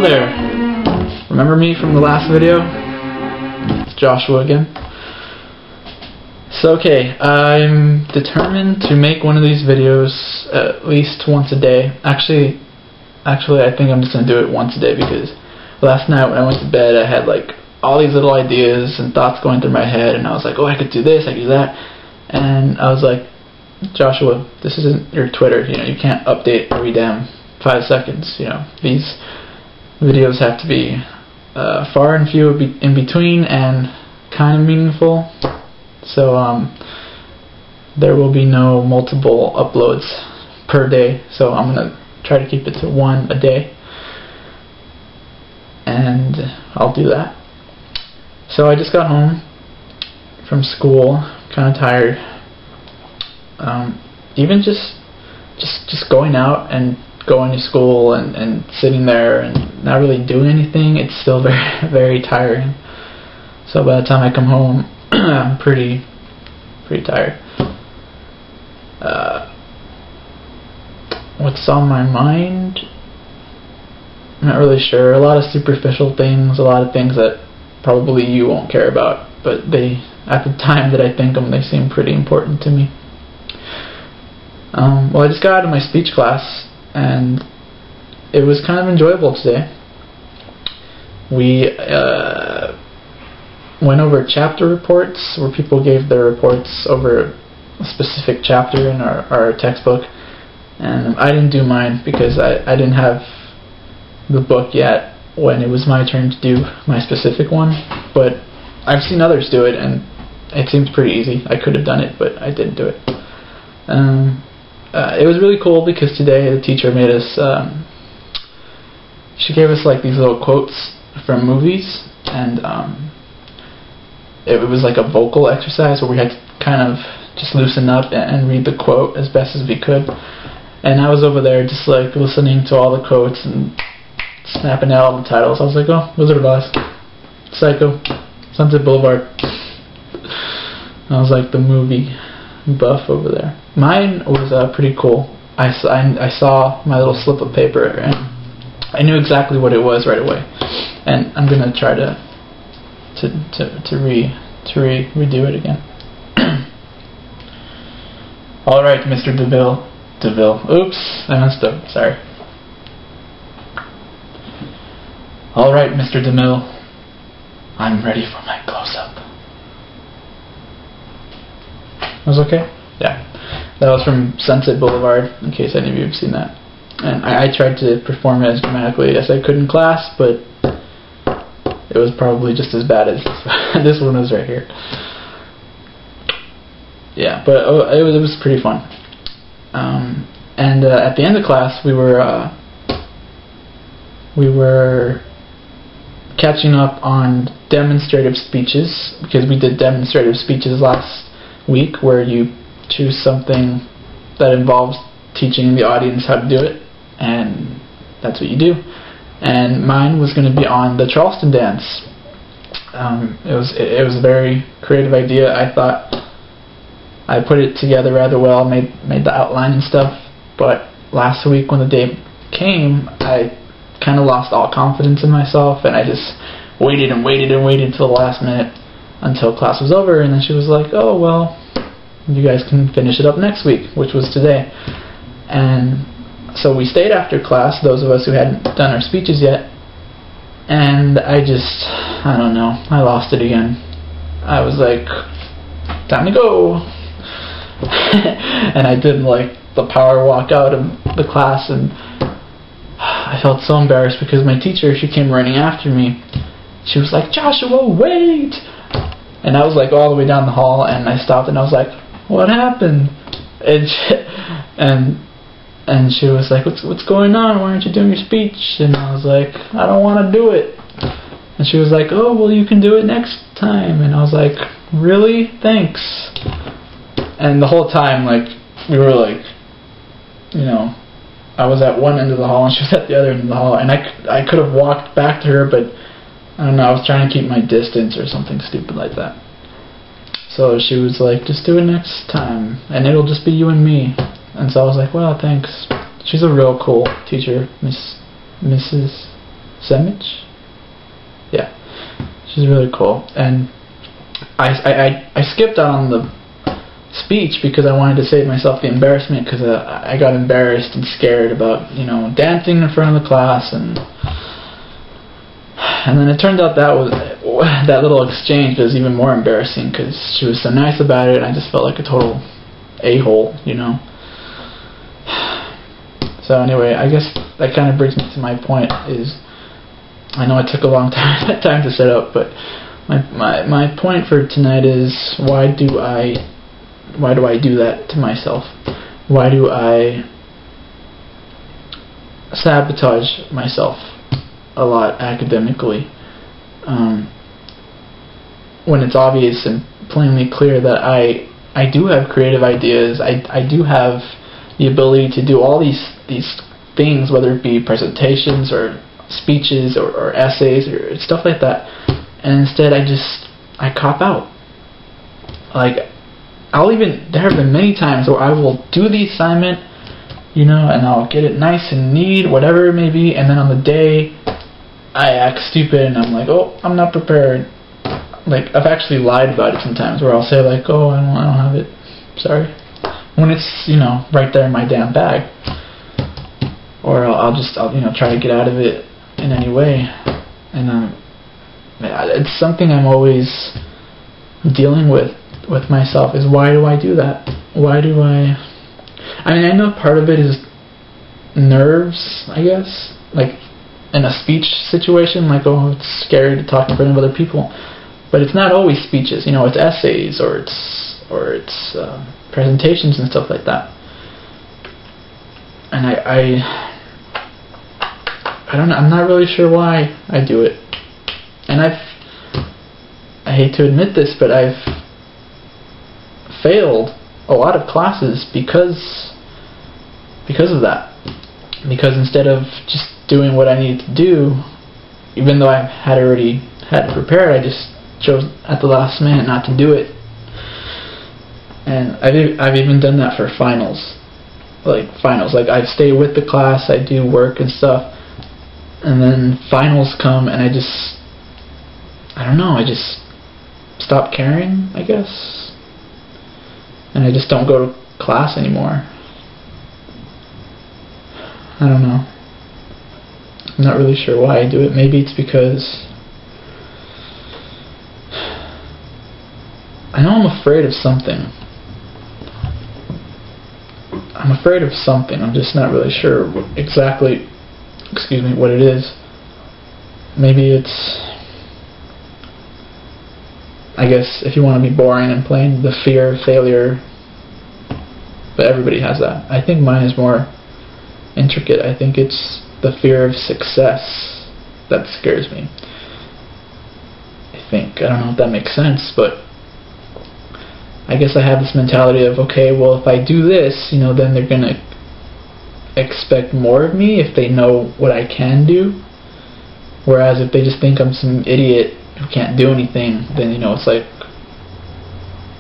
there! Remember me from the last video? It's Joshua again. So okay, I'm determined to make one of these videos at least once a day. Actually I think I'm just going to do it once a day because last night when I went to bed I had like all these little ideas and thoughts going through my head, and I was like, oh, I could do this, I could do that, and I was like, Joshua, this isn't your Twitter, you know, you can't update every damn 5 seconds, you know, these videos have to be far and few in between and kind of meaningful, so there will be no multiple uploads per day, so I'm going to try to keep it to one a day, and I'll do that. So I just got home from school, kind of tired. Even just going out and going to school and sitting there and not really doing anything, it's still very, very tiring. So by the time I come home, I'm pretty tired. What's on my mind? I'm not really sure. A lot of superficial things, a lot of things that probably you won't care about, but they, at the time that I think them, they seem pretty important to me. Well, I just got out of my speech class, and it was kind of enjoyable today. We went over chapter reports, where people gave their reports over a specific chapter in our textbook, and I didn't do mine because I didn't have the book yet when it was my turn to do my specific one, but I've seen others do it and it seems pretty easy. I could have done it, but I didn't do it. It was really cool because today the teacher made us, she gave us like these little quotes from movies, and it was like a vocal exercise where we had to kind of just loosen up and read the quote as best as we could, and I was over there just like listening to all the quotes and snapping out all the titles. I was like, oh, Wizard of Oz, Psycho, Sunset Boulevard. I was like the movie buff over there. Mine was pretty cool. I saw my little slip of paper and I knew exactly what it was right away. And I'm gonna try to redo it again. All right, Mr. DeVille. Oops, I messed up. Sorry. Alright, Mr. DeMille, I'm ready for my close-up. That was okay? Yeah. That was from Sunset Boulevard, in case any of you have seen that. And I tried to perform it as dramatically as I could in class, but it was probably just as bad as this one was right here. Yeah, but it was pretty fun. And at the end of class, we were catching up on demonstrative speeches, because we did demonstrative speeches last week where you choose something that involves teaching the audience how to do it, and that's what you do. And mine was going to be on the Charleston dance. It was a very creative idea. I thought I put it together rather well, made the outline and stuff, but last week when the day came, I kind of lost all confidence in myself, and I just waited until the last minute until class was over, and then she was like, oh well, you guys can finish it up next week, which was today. And so we stayed after class, those of us who hadn't done our speeches yet, and I don't know, I lost it again. I was like, time to go. And I did like the power walk out of the class, and I felt so embarrassed because my teacher, she came running after me. She was like, Joshua, wait! And I was like all the way down the hall, and I stopped and I was like, what happened? And she was like, what's going on? Why aren't you doing your speech? And I was like, I don't want to do it. And she was like, oh, well, you can do it next time. And I was like, really? Thanks. And the whole time, like, we were like, you know, I was at one end of the hall and she was at the other end of the hall, and I could have walked back to her, but I don't know, I was trying to keep my distance or something stupid like that. So she was like, just do it next time, and it'll just be you and me. And so I was like, well, thanks. She's a real cool teacher, Mrs. Semich? Yeah, she's really cool. And I skipped out on the speech because I wanted to save myself the embarrassment, because I got embarrassed and scared about, you know, dancing in front of the class, and then it turned out that little exchange was even more embarrassing because she was so nice about it, and I just felt like a total a-hole, you know. So anyway, I guess that kind of brings me to my point. Is I know it took a long time to set up, but my point for tonight is, why do I do that to myself? Why do I sabotage myself a lot academically, when it's obvious and plainly clear that I do have creative ideas, I do have the ability to do all these things, whether it be presentations or speeches or essays or stuff like that, and instead I cop out. Like, there have been many times where I will do the assignment, you know, and I'll get it nice and neat, whatever it may be, and then on the day I act stupid and I'm like, oh, I'm not prepared. Like, I've actually lied about it sometimes, where I'll say like, oh, I don't have it, sorry, when it's, you know, right there in my damn bag. Or I'll you know, try to get out of it in any way. And it's something I'm always dealing with myself, is why do I do that? Why do I mean, I know part of it is nerves, I guess, like in a speech situation, like, oh, it's scary to talk in front of other people. But it's not always speeches, you know, it's essays or it's presentations and stuff like that. And I don't know, I'm not really sure why I do it. And I hate to admit this, but I've failed a lot of classes because of that. Because instead of just doing what I needed to do, even though I had already had it prepared, I just chose at the last minute not to do it. And I've even done that for finals. Like I stay with the class, I do work and stuff, and then finals come and I don't know, I just stop caring, I guess. And I just don't go to class anymore. I don't know. I'm not really sure why I do it. Maybe it's because I know I'm afraid of something. I'm afraid of something. I'm just not really sure exactly, what it is. Maybe it's, I guess, if you want to be boring and plain, the fear of failure. But everybody has that. I think mine is more intricate. I think it's the fear of success that scares me. I don't know if that makes sense, but I guess I have this mentality of, okay, well, if I do this, you know, then they're gonna expect more of me if they know what I can do. Whereas if they just think I'm some idiot who can't do anything, then, you know, it's like,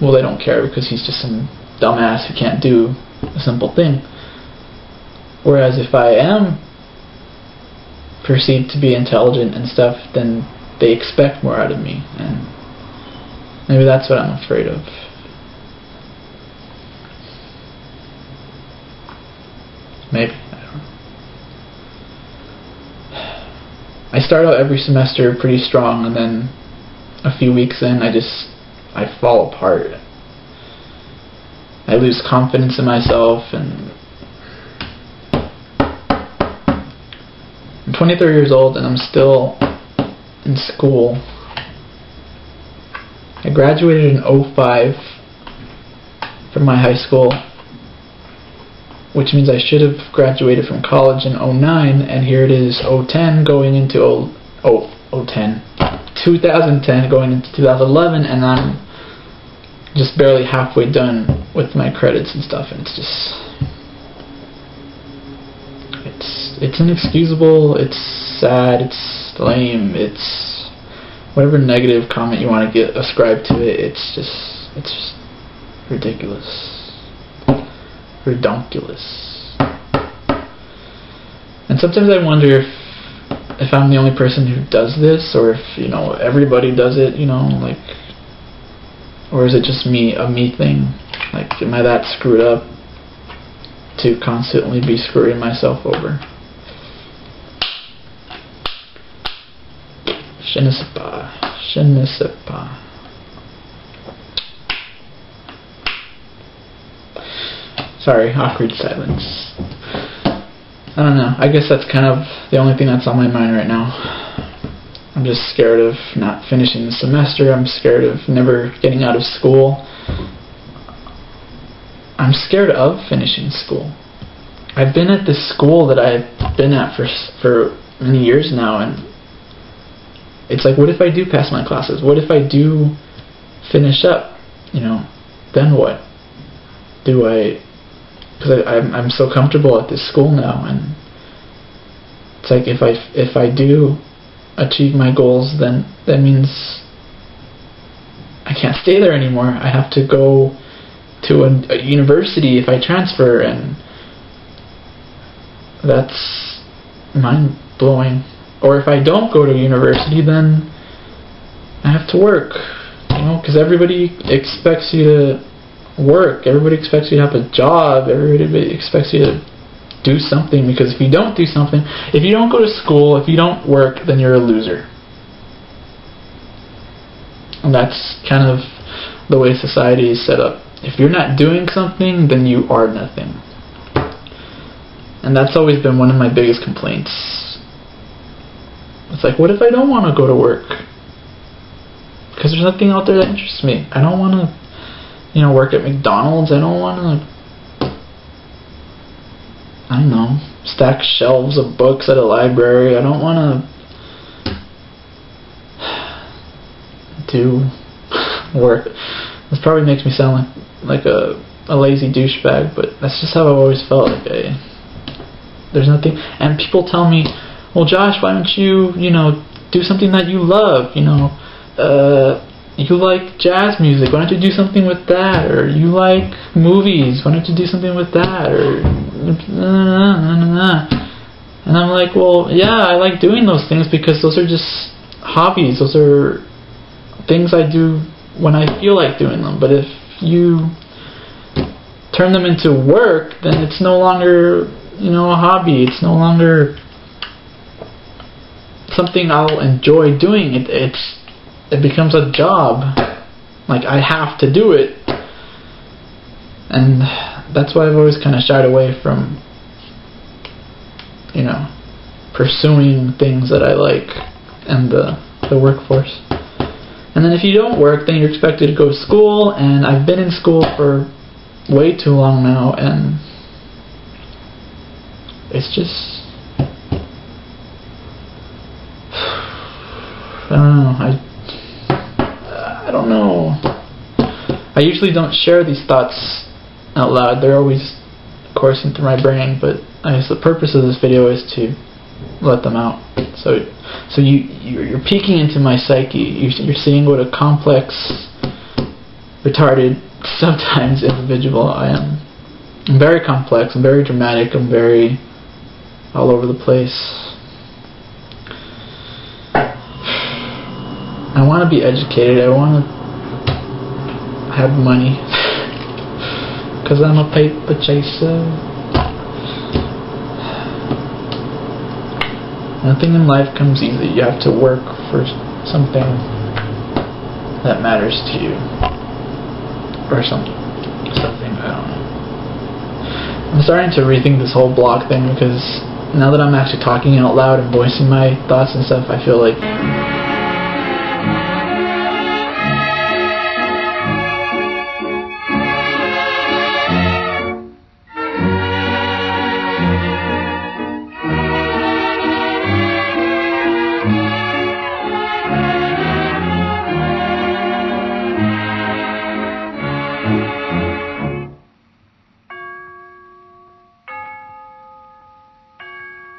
well, they don't care because he's just some dumbass who can't do a simple thing. Whereas if I am perceived to be intelligent and stuff, then they expect more out of me, and maybe that's what I'm afraid of. Maybe, I don't know. I start out every semester pretty strong, and then a few weeks in, I fall apart. I lose confidence in myself, and I'm 23 years old and I'm still in school. I graduated in 2005 from my high school, which means I should have graduated from college in 2009, and here it is 2010 going into 2010 going into 2011, and I'm just barely halfway done with my credits and stuff, and it's inexcusable, it's sad, it's lame, it's whatever negative comment you want to get ascribed to it. It's just ridiculous, redonkulous. And sometimes I wonder if I'm the only person who does this, or if, you know, everybody does it, you know, like, or is it just a me thing? Like, am I that screwed up to constantly be screwing myself over? Je ne sais pas. Je ne sais pas. Sorry, awkward silence. I don't know. I guess that's kind of the only thing that's on my mind right now. I'm just scared of not finishing the semester. I'm scared of never getting out of school. I'm scared of finishing school. I've been at this school that I've been at for many years now, and it's like, what if I do pass my classes? What if I do finish up? You know, then what? Do I... Because I'm so comfortable at this school now, and it's like, if I do achieve my goals, then that means I can't stay there anymore. I have to go to a university if I transfer, and that's mind-blowing. Or if I don't go to university, then I have to work, you know, because everybody expects you to work. Everybody expects you to have a job. Everybody expects you to do something, because if you don't do something, if you don't go to school, if you don't work, then you're a loser. And that's kind of the way society is set up. If you're not doing something, then you are nothing. And that's always been one of my biggest complaints. It's like, what if I don't want to go to work? Because there's nothing out there that interests me. I don't want to, you know, work at McDonald's. I don't want to, I don't know, stack shelves of books at a library. I don't want to do work. This probably makes me sound like a lazy douchebag, but that's just how I've always felt. Like, there's nothing. And people tell me, well, Josh, why don't you, you know, do something that you love? You know, you like jazz music, why don't you do something with that? Or you like movies, why don't you do something with that? Or and I'm like, well, yeah, I like doing those things because those are just hobbies. Those are things I do when I feel like doing them. But if you turn them into work, then it's no longer, you know, a hobby. It's no longer something I'll enjoy doing. It becomes a job. Like, I have to do it. And that's why I've always kind of shied away from, you know, pursuing things that I like in the workforce. And then if you don't work, then you're expected to go to school, and I've been in school for way too long now, and it's just, I don't know. I usually don't share these thoughts out loud. They're always coursing through my brain, but I guess the purpose of this video is to let them out. So you're peeking into my psyche. You're seeing what a complex, retarded, sometimes individual I am. I'm very complex. I'm very dramatic. I'm very all over the place. I want to be educated. I want to have money because I'm a paper chaser. Nothing in life comes easy. You have to work for something that matters to you, or something. I don't know. I'm starting to rethink this whole blog thing, because now that I'm actually talking out loud and voicing my thoughts and stuff, I feel like